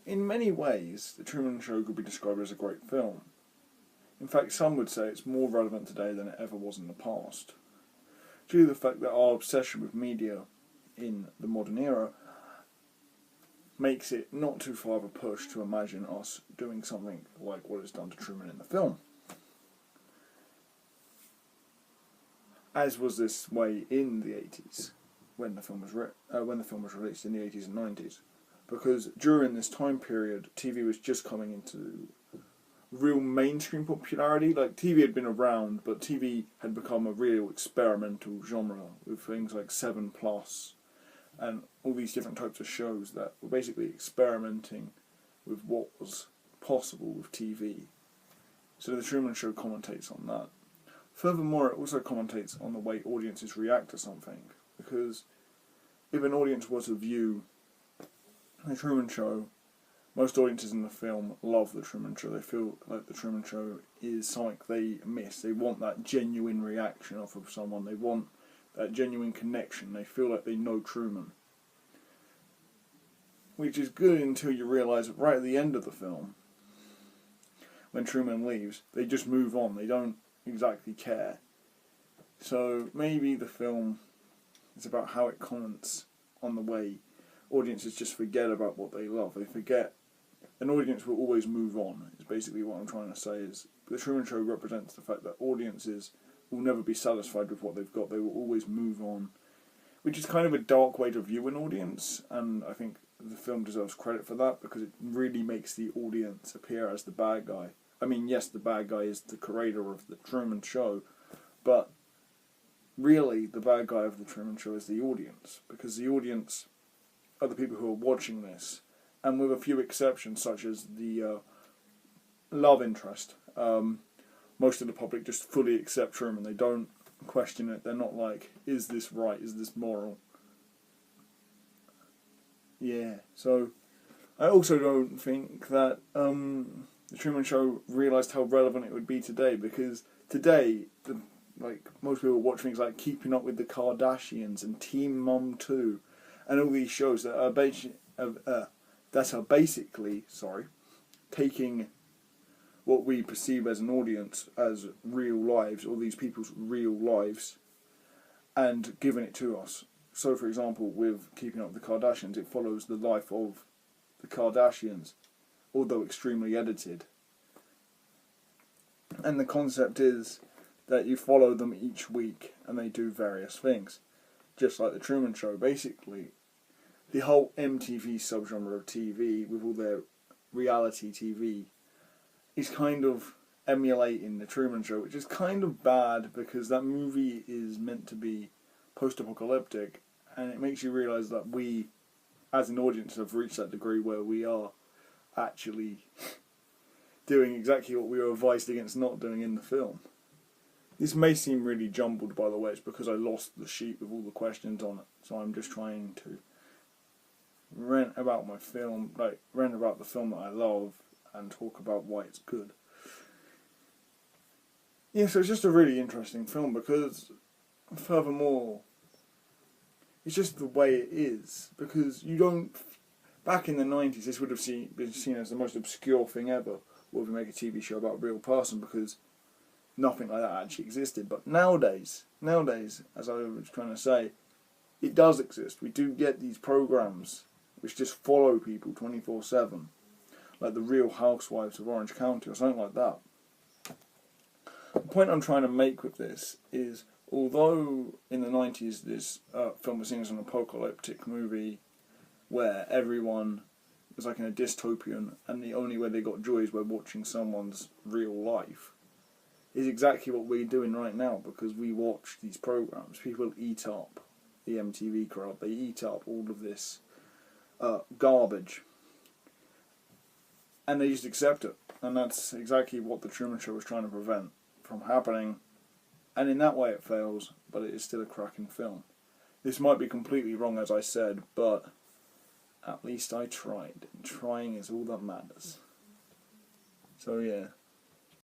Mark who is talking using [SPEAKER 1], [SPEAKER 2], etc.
[SPEAKER 1] in many ways, The Truman Show could be described as a great film. In fact, some would say it's more relevant today than it ever was in the past, due to the fact that our obsession with media in the modern era makes it not too far of a push to imagine us doing something like what is done to Truman in the film. As was this way in the 80s, when the film was released in the 80s and 90s. Because during this time period, TV was just coming into real mainstream popularity. Like, TV had been around, but TV had become a real experimental genre with things like 7+ and all these different types of shows that were basically experimenting with what was possible with TV. So The Truman Show commentates on that. Furthermore, it also commentates on the way audiences react to something, because if an audience was to view The Truman Show, most audiences in the film love The Truman Show. They feel like The Truman Show is something they miss. They want that genuine reaction off of someone. They want that genuine connection. They feel like they know Truman. Which is good until you realise that right at the end of the film, when Truman leaves, they just move on. They don't exactly care. So maybe the film is about how it comments on the way audiences just forget about what they love. They forget. An audience will always move on, is basically what I'm trying to say. Is The Truman Show represents the fact that audiences will never be satisfied with what they've got. They will always move on, which is kind of a dark way to view an audience, and I think the film deserves credit for that, because it really makes the audience appear as the bad guy. I mean, yes, the bad guy is the creator of The Truman Show, but really the bad guy of The Truman Show is the audience, because the audience are the people who are watching this, and with a few exceptions, such as the love interest, most of the public just fully accept Truman. They don't question it. They're not like, is this right? Is this moral? Yeah, so I also don't think that The Truman Show realised how relevant it would be today, because today, most people watch things like Keeping Up with the Kardashians and Teen Mom 2, and all these shows that are basically taking what we perceive as an audience as real lives, or these people's real lives, and giving it to us. So, for example, with Keeping Up with the Kardashians, it follows the life of the Kardashians, although extremely edited. And the concept is that you follow them each week, and they do various things. Just like The Truman Show, basically. The whole MTV subgenre of TV, with all their reality TV, is kind of emulating The Truman Show, which is kind of bad, because that movie is meant to be post-apocalyptic, and it makes you realise that we, as an audience, have reached that degree where we are actually doing exactly what we were advised against not doing in the film. This may seem really jumbled, by the way. It's because I lost the sheet with all the questions on it, so I'm just trying to rant about my film, rant about the film that I love, and talk about why it's good. Yeah, so it's just a really interesting film, because, furthermore, it's just the way it is, because you don't... Back in the 90s, this would have been seen as the most obscure thing ever, or if we make a TV show about a real person, because nothing like that actually existed. But nowadays, as I was trying to say, it does exist. We do get these programs which just follow people 24/7, like The Real Housewives of Orange County or something like that. The point I'm trying to make with this is, although in the 90s this film was seen as an apocalyptic movie where everyone was like in a dystopian and the only way they got joy is by watching someone's real life, is exactly what we're doing right now, because we watch these programs. People eat up the MTV crowd. They eat up all of this garbage, and they just accept it. And that's exactly what The Truman Show was trying to prevent from happening. And in that way it fails, but it is still a cracking film. This might be completely wrong, as I said, but at least I tried. And trying is all that matters. So yeah.